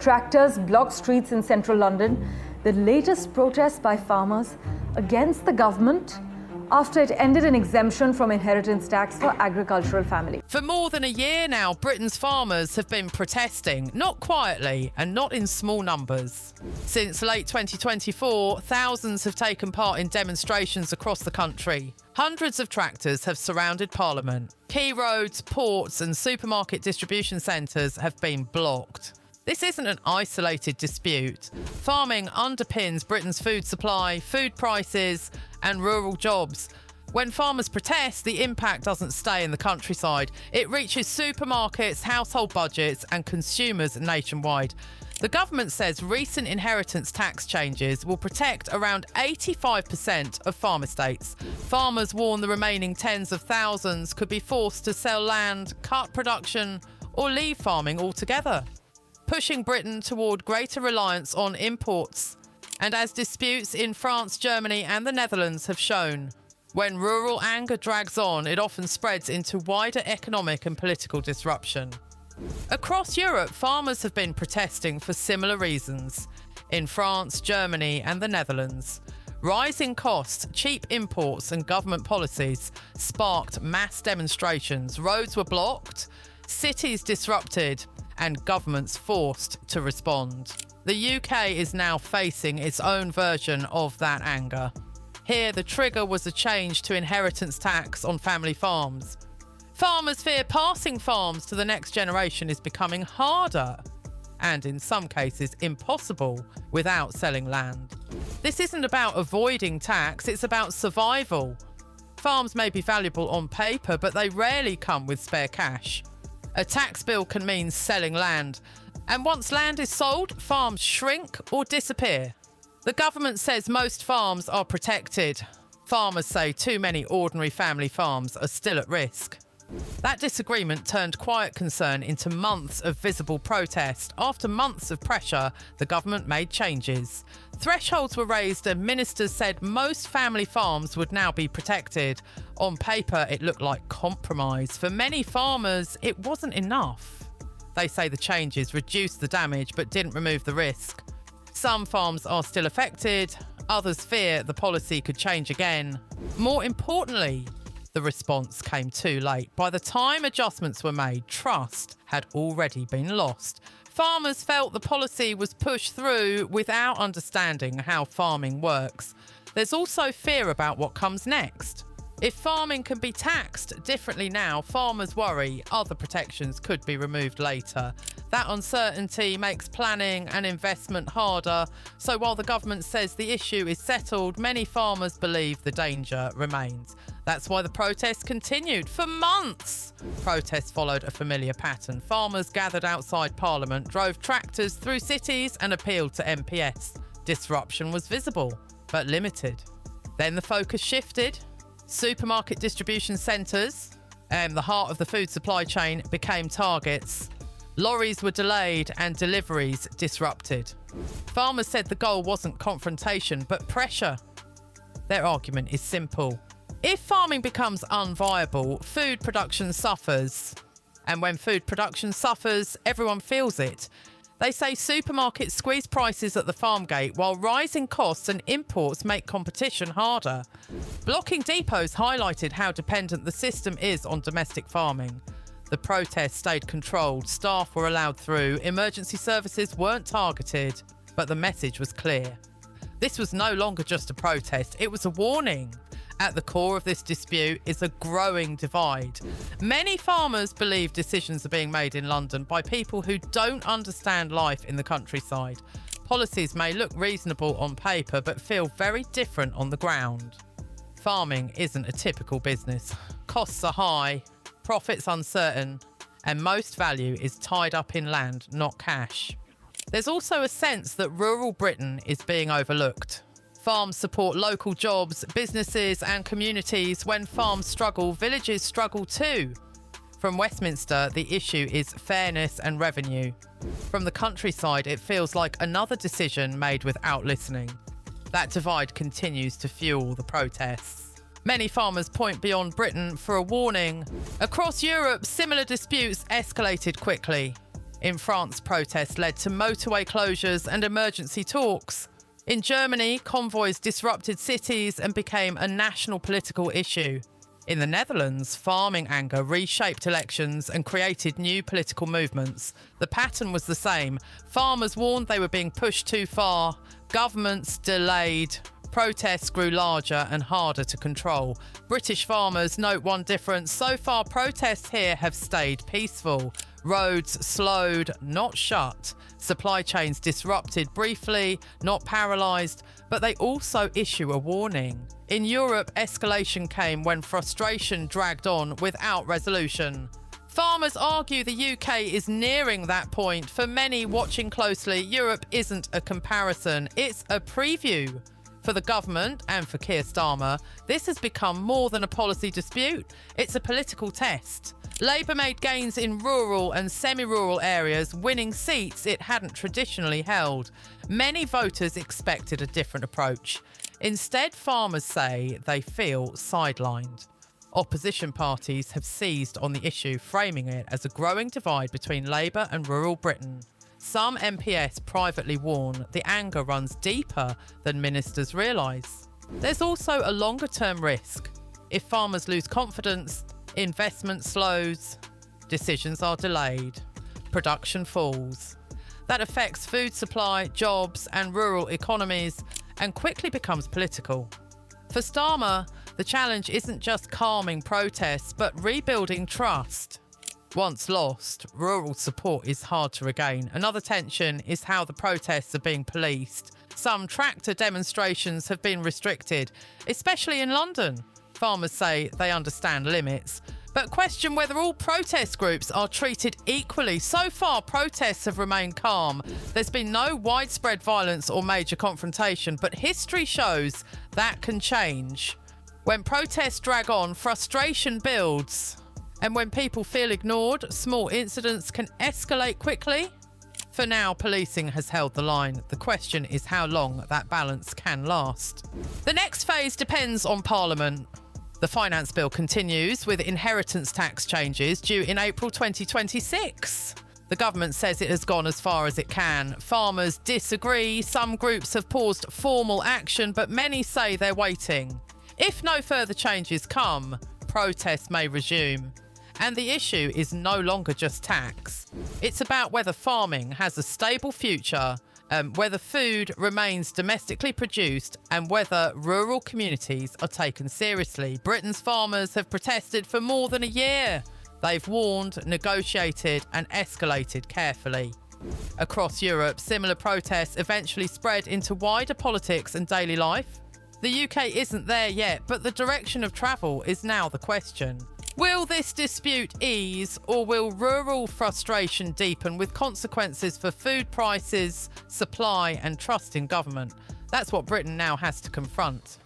Tractors blocked streets in central London, the latest protest by farmers against the government after it ended an exemption from inheritance tax for agricultural families. For more than a year now, Britain's farmers have been protesting, not quietly and not in small numbers. Since late 2024, thousands have taken part in demonstrations across the country. Hundreds of tractors have surrounded Parliament. Key roads, ports and supermarket distribution centres have been blocked. This isn't an isolated dispute. Farming underpins Britain's food supply, food prices and rural jobs. When farmers protest, the impact doesn't stay in the countryside. It reaches supermarkets, household budgets and consumers nationwide. The government says recent inheritance tax changes will protect around 85% of farm estates. Farmers warn the remaining tens of thousands could be forced to sell land, cut production or leave farming altogether, pushing Britain toward greater reliance on imports. And as disputes in France, Germany and the Netherlands have shown, when rural anger drags on, it often spreads into wider economic and political disruption. Across Europe, farmers have been protesting for similar reasons. In France, Germany and the Netherlands, rising costs, cheap imports and government policies sparked mass demonstrations. Roads were blocked, cities disrupted and governments forced to respond. The UK is now facing its own version of that anger. Here, the trigger was a change to inheritance tax on family farms. Farmers fear passing farms to the next generation is becoming harder and, in some cases, impossible without selling land. This isn't about avoiding tax, it's about survival. Farms may be valuable on paper, but they rarely come with spare cash. A tax bill can mean selling land, and once land is sold, farms shrink or disappear. The government says most farms are protected. Farmers say too many ordinary family farms are still at risk. That disagreement turned quiet concern into months of visible protest. After months of pressure, the government made changes. Thresholds were raised and ministers said most family farms would now be protected. On paper, it looked like compromise. For many farmers, it wasn't enough. They say the changes reduced the damage but didn't remove the risk. Some farms are still affected. Others fear the policy could change again. More importantly, the response came too late. By the time adjustments were made, trust had already been lost. Farmers felt the policy was pushed through without understanding how farming works. There's also fear about what comes next. If farming can be taxed differently now, farmers worry other protections could be removed later. That uncertainty makes planning and investment harder. So while the government says the issue is settled, many farmers believe the danger remains. That's why the protests continued for months. Protests followed a familiar pattern. Farmers gathered outside Parliament, drove tractors through cities and appealed to MPS. Disruption was visible, but limited. Then the focus shifted. Supermarket distribution centres, the heart of the food supply chain, became targets. Lorries were delayed and deliveries disrupted. Farmers said the goal wasn't confrontation, but pressure. Their argument is simple. If farming becomes unviable, food production suffers. And when food production suffers, everyone feels it. They say supermarkets squeeze prices at the farm gate while rising costs and imports make competition harder. Blocking depots highlighted how dependent the system is on domestic farming. The protests stayed controlled, staff were allowed through, emergency services weren't targeted, but the message was clear. This was no longer just a protest, it was a warning. At the core of this dispute is a growing divide. Many farmers believe decisions are being made in London by people who don't understand life in the countryside. Policies may look reasonable on paper, but feel very different on the ground. Farming isn't a typical business. Costs are high, profits uncertain, and most value is tied up in land, not cash. There's also a sense that rural Britain is being overlooked. Farms support local jobs, businesses and communities. When farms struggle, villages struggle too. From Westminster, the issue is fairness and revenue. From the countryside, it feels like another decision made without listening. That divide continues to fuel the protests. Many farmers point beyond Britain for a warning. Across Europe, similar disputes escalated quickly. In France, protests led to motorway closures and emergency talks. In Germany, convoys disrupted cities and became a national political issue. In the Netherlands, farming anger reshaped elections and created new political movements. The pattern was the same. Farmers warned they were being pushed too far. Governments delayed. Protests grew larger and harder to control. British farmers note one difference. So far, protests here have stayed peaceful. Roads slowed, not shut. Supply chains disrupted briefly, not paralysed, but they also issue a warning. In Europe, escalation came when frustration dragged on without resolution. Farmers argue the UK is nearing that point. For many watching closely, Europe isn't a comparison, it's a preview. For the government and for Keir Starmer, this has become more than a policy dispute. It's a political test. Labour made gains in rural and semi-rural areas, winning seats it hadn't traditionally held. Many voters expected a different approach. Instead, farmers say they feel sidelined. Opposition parties have seized on the issue, framing it as a growing divide between Labour and rural Britain. Some MPs privately warn the anger runs deeper than ministers realise. There's also a longer-term risk. If farmers lose confidence, investment slows, decisions are delayed, production falls. That affects food supply, jobs and rural economies and quickly becomes political. For Starmer, the challenge isn't just calming protests but rebuilding trust. Once lost, rural support is hard to regain. Another tension is how the protests are being policed. Some tractor demonstrations have been restricted, especially in London. Farmers say they understand limits, but question whether all protest groups are treated equally. So far, protests have remained calm. There's been no widespread violence or major confrontation, but history shows that can change. When protests drag on, frustration builds. And when people feel ignored, small incidents can escalate quickly. For now, policing has held the line. The question is how long that balance can last. The next phase depends on Parliament. The finance bill continues with inheritance tax changes due in April 2026. The government says it has gone as far as it can. Farmers disagree. Some groups have paused formal action, but many say they're waiting. If no further changes come, protests may resume. And the issue is no longer just tax. It's about whether farming has a stable future, whether food remains domestically produced, and whether rural communities are taken seriously. Britain's farmers have protested for more than a year. They've warned, negotiated, and escalated carefully. Across Europe, similar protests eventually spread into wider politics and daily life. The UK isn't there yet, but the direction of travel is now the question. Will this dispute ease, or will rural frustration deepen with consequences for food prices, supply and trust in government? That's what Britain now has to confront.